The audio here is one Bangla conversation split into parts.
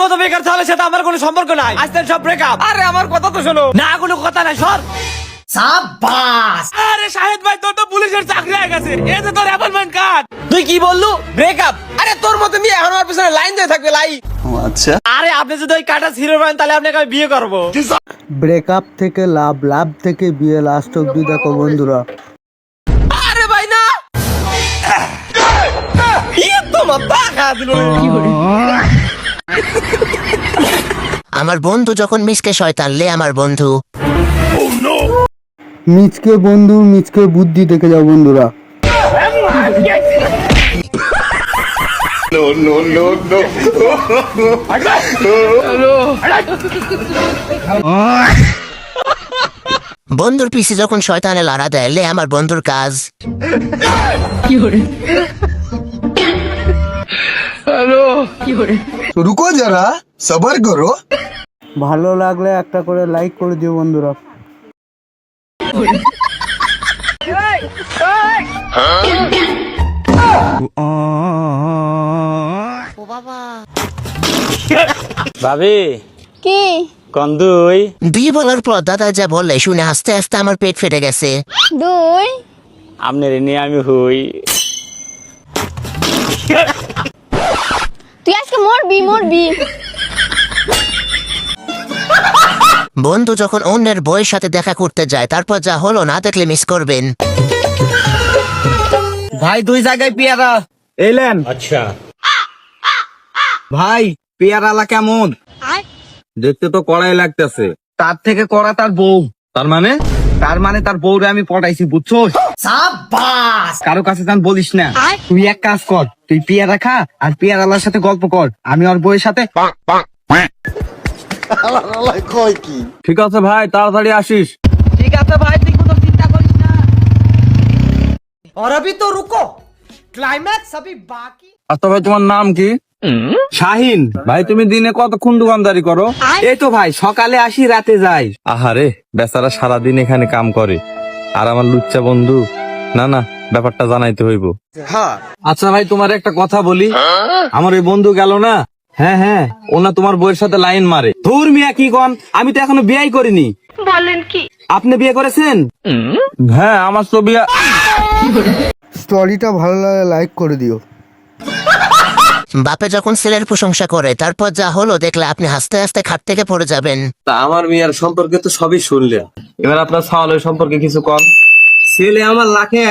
মতো বেকার ছেলের সাথে আমার কোনো সম্পর্ক নাই, আজকে সব ব্রেকআপ। আরে আমার কথা তো শোনো না, কোনো কথা নাই, সর। সাবাস। আরে শাহেদ ভাই, তোর তো পুলিশের চাকরি হয়ে গেছে, এই যে তোর অ্যাপয়েন্টমেন্ট কার্ড। তুই কি বললু? ব্রেকআপ? আরে তোর মতো মেয়ে এখন আমার পিছনে লাইন দিয়ে থাকবে, লাই। আচ্ছা, আরে আপনি যদি ওই কাটা হিরো পান তাহলে আপনাকে আমি বিয়ে করব। ব্রেকআপ থেকে লাভ, লাভ থেকে বিয়ে, লাস্ট অব্দি দেখো বন্ধুরা। আরে ভাই না, আমার বন্ধু যখন মিসকে শয়তান লে আমার বন্ধু। মিচকে বন্ধু, মিচকে বুদ্ধি দেখে যাও বন্ধুরা। বন্ধুর পিছে যখন শয়তানে লড়া দেয় লে আমার বন্ধুর কাজ। रुको जरा सबर करो। ভালো লাগলে একটা করে লাইক করে দিও বন্ধুরা। ভাবি কি কন্দুই দুই বলার পর দাদা যা বললে শুনে আস্তে আস্তে আমার পেট ফেটে গেছে। দুই আপনার নিয়ে আমি হই। তুই আজকে মরবি মরবি। বন্ধু যখন অন্যের বইয়ের সাথে দেখা করতে যায় তারপর যা হলো না দেখলে মিস করবেন। ভাই দুই জায়গায় পেয়ারা এলেন। আচ্ছা ভাই, পেয়ারালা কেমন? দেখতে তো কড়াই লাগতেছে, তার থেকে কড়া তার বউ। তার মানে তার বউরে আমি পটাইছি, বুঝছো? কারো কাছে যান বলিস না। তুই এক কাজ কর, তুই পেয়ারা খা আর পেয়ারালার সাথে গল্প কর, আমি ওর বউয়ের সাথে। ঠিক আছে ভাই, তাড়াতাড়ি আসিস। ঠিক আছে ভাই, তুই কোনো চিন্তা করিস না। और अभी तो रुको, क्लाइमैक्स अभी बाकी। আচ্ছা ভাই, তোমার নাম কি? শাহিন। ভাই তুমি দিনে কতক্ষণ দোকানদারি করো? এই তো ভাই, সকালে আসি রাতে যাই। আহারে, বেচারা সারাদিন এখানে কাম করে, আর আমার লুচ্চা বন্ধু। না না, ব্যাপারটা জানাইতে হইব। আচ্ছা ভাই, তোমার একটা কথা বলি, আমার ওই বন্ধু গেল না, হ্যাঁ হ্যাঁ, ওনা তোমার বউয়ের সাথে লাইন মারে। ধুর মিয়া, কি কন, আমি তো এখনো বিয়ে করিনি। বলেন কি? আপনি বিয়ে করেছেন? হ্যাঁ, আমার তো বিয়ে। স্টোরিটা ভালো লাগলে লাইক করে দিও। বাপে যখন ছেলের প্রশংসা করে তারপর যা হলো দেখলে আপনি হাসতে হাসতে খাট থেকে পড়ে যাবেন। তা আমার মেয়ের সম্পর্কে তো সবই শুনলে, এবার আপনার সাওয়ালের সম্পর্কে কিছু কম। ছেলে আমার লাখে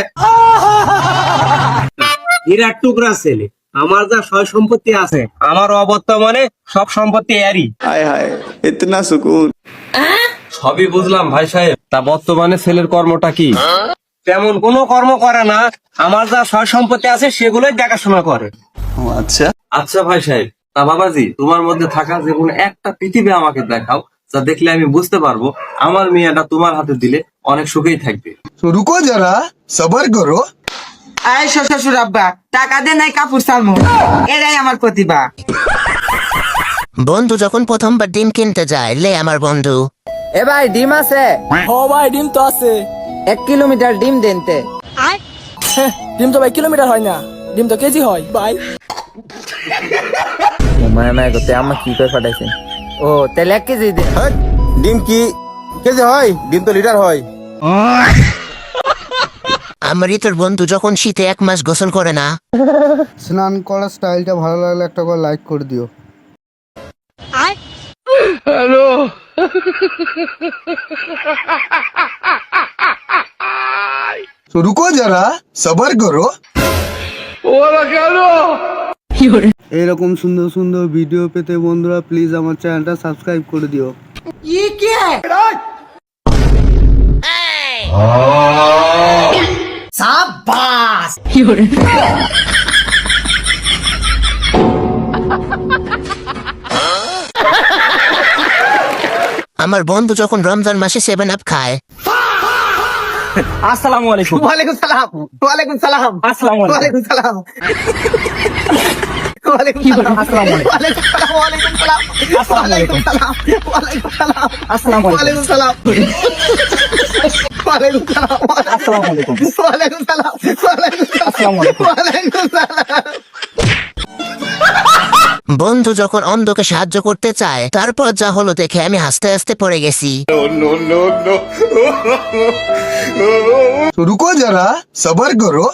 হীরার টুকরা ছেলে, আমার যা সয় সম্পত্তি আছে, আমার অবর্তমানে সব সম্পত্তি এরই। हाय हाय इतना सुकून। সবই বুঝলাম ভাই সাহেব, তা বর্তমানে ছেলের কর্মটা কি? তেমন কোনো কর্ম করে না, আমার যা সয় সম্পত্তি আছে সেগুলোই দেখাশোনা করে। अच्छा আচ্ছা ভাই সাহেব, তা বাবাজি, তোমার মধ্যে থাকা যে কোনো একটা পৃথিবী আমাকে দেখাও, যা দেখলে আমি বুঝতে পারবো আমার মেয়েটা তোমার হাতে দিলে অনেক সুখেই থাকবে। तो रुको जरा सबर करो। আয় শ্বশুর আব্বা, টাকা দে নাই কাপড় সালমু, এরাই আমার প্রতিভা। বন্ধু যখন প্রথমবার ডিম কিনতে যায় লে আমার বন্ধু। এ ভাই ডিম আছে? ও ভাই ডিম তো আছে। 1 কিলোমিটার ডিম দেনতে। ডিম তো ভাই কিলোমিটার হয় না, ডিম তো কেজি হয় ভাই। মায়া করতে আমার কি করে পাঠাইছেন? ও তাহলে 1 কেজি দে। ডিম কি কেজি হয়? ডিম তো লিটার হয়। আমার তোর বন্ধু যখন শীতে 1 মাস গোসল করে না। স্নান করার স্টাইলটা ভালো লাগলে একটা করে লাইক করে দিও। तो रुको जरा सबर करो। এরকম সুন্দর সুন্দর ভিডিও পেতে বন্ধুরা প্লিজ আমার চ্যানেলটা সাবস্ক্রাইব করে দিও। আমার বন্ধু যখন রমজান মাসে 7 আপ খায়। আসসালামু আলাইকুম। ওয়ালাইকুম সালাম। ওয়ালাইকুম সালাম। আসসালামু আলাইকুম। ওয়ালাইকুম সালাম। ওয়ালাইকুম সালাম। আসসালামু আলাইকুম। ওয়ালাইকুম সালাম। আসসালামু আলাইকুম। ওয়ালাইকুম সালাম। আসসালামু আলাইকুম। ওয়ালাইকুম সালাম। ওয়ালাইকুম সালাম। আসসালামু আলাইকুম। ওয়ালাইকুম সালাম। আসসালামু আলাইকুম। ওয়ালাইকুম সালাম। বন্ধু যখন অন্ধকে সাহায্য করতে চায় তারপর যা হলো দেখে আমি হাসতে হাসতে পড়ে গেছি। तो रुको जरा सबर करो।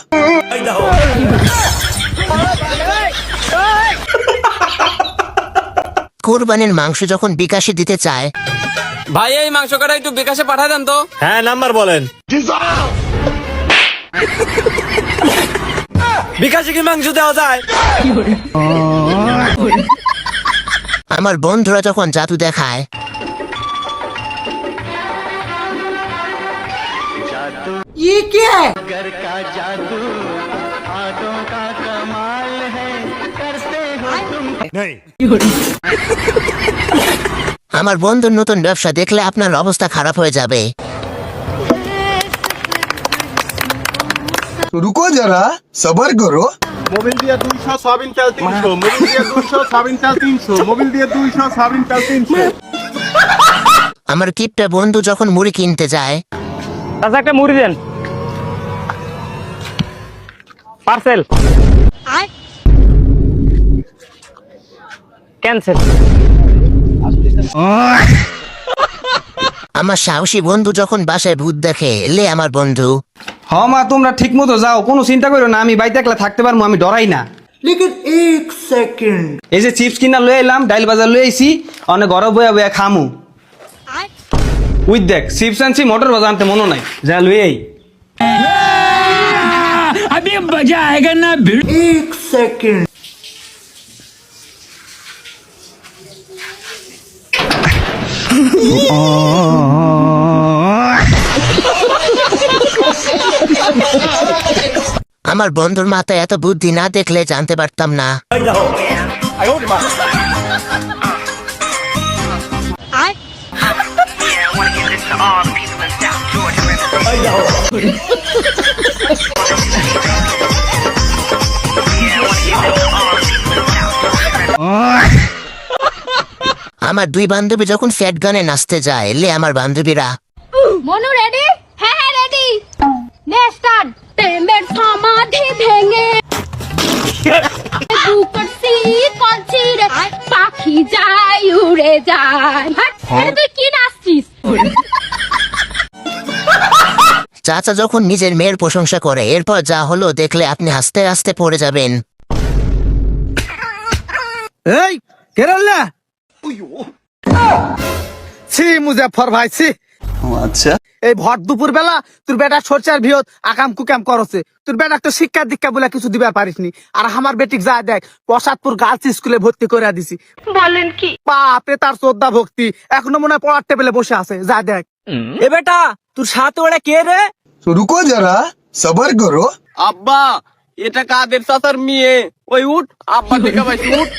কোরবানির মাংস যখন বিকাশে দিতে চায়, ভাই এই মাংস কাটা একটু বিকাশে পাঠায় দেন তো। হ্যাঁ নাম্বার বলেন। বিকাশে কি মাংস দেওয়া যায়? আমার বন্ধুরা যখন জাদু দেখায়, ये क्या है? আমার বন্ধুর নতুন ব্যবসা দেখলে আপনার অবস্থা খারাপ হয়ে যাবে। तो रुको जरा सबर करो। মোবিল দিয়ে 200 সয়াবিন তেল 300, মোবিল দিয়ে 200 সয়াবিন তেল 300, মোবিল দিয়ে 200 সয়াবিন তেল 300। আমার কিপটা বন্ধু যখন মুড়ি কিনতে যায়, চাচা একটা মুড়ি দেন, পার্সেল ক্যান্সেল। আমার সাহসী বন্ধু যখন বাসায় ভূত দেখে, লে আমার বন্ধু। হ মা তোমরা ঠিক মতো যাও, কোনো চিন্তা করো না, আমি বাইতে একলা থাকতে পারবো, আমি ডরাই না। लेकिन एक सेकंड এই যে চিপস কিনা লয়ে এলাম, ডাইল বাজার লয়ে আইছি, অনেক ঘরে বয়া বয়া খামু। উই দেখ চিপস আনছি, মোটর বাজার আনতে মনে নাই, যা লয়ে আই। एक सेकंड আমার বন্ধুর মাথায় এত বুদ্ধি না দেখলে জানতে পারতাম না। আমার দুই বান্ধবী যখন ফ্যাট গানে নাচতে যায়, লে আমার বান্ধবীরা। মনু রেডি? হ্যাঁ হ্যাঁ রেডি। নে স্টার্ট। প্রেমের সমাধি ভেঙে বুকের শীত পড়ছি রে, পাখি যায় উড়ে যায়। আরে তুই কি নাচছিস? চাচা যখন নিজের মেয়ের প্রশংসা করে, এরপর যা হলো দেখলে আপনি হাসতে হাসতে পড়ে যাবেন। এই কেরালা ছি মুজাফর ভাই ছি। আচ্ছা এই ভর দুপুর বেলা তোর বেটা সরচার ভিয়ত আকাম কুকাম করছে, তোর বেটা তো শিক্ষা দীক্ষা বলে কিছু দিবার পারিসনি, আর আমার বেটিক যা দেখ প্রসাদপুর গার্লস স্কুলে ভর্তি করে দিছি। বলেন কি? বাপরে তার শ্রদ্ধা ভক্তি, এখনো মনে হয় পড়ার টেবিলে বসে আছে, যা দেখ। এ বেটা তোর সাথে ওরা কে রে? রুকো যারা সবার করো। আব্বা এটা কাদের চাচার মেয়ে, ওই উঠ, আব্বা দেখা পাইছি উঠ।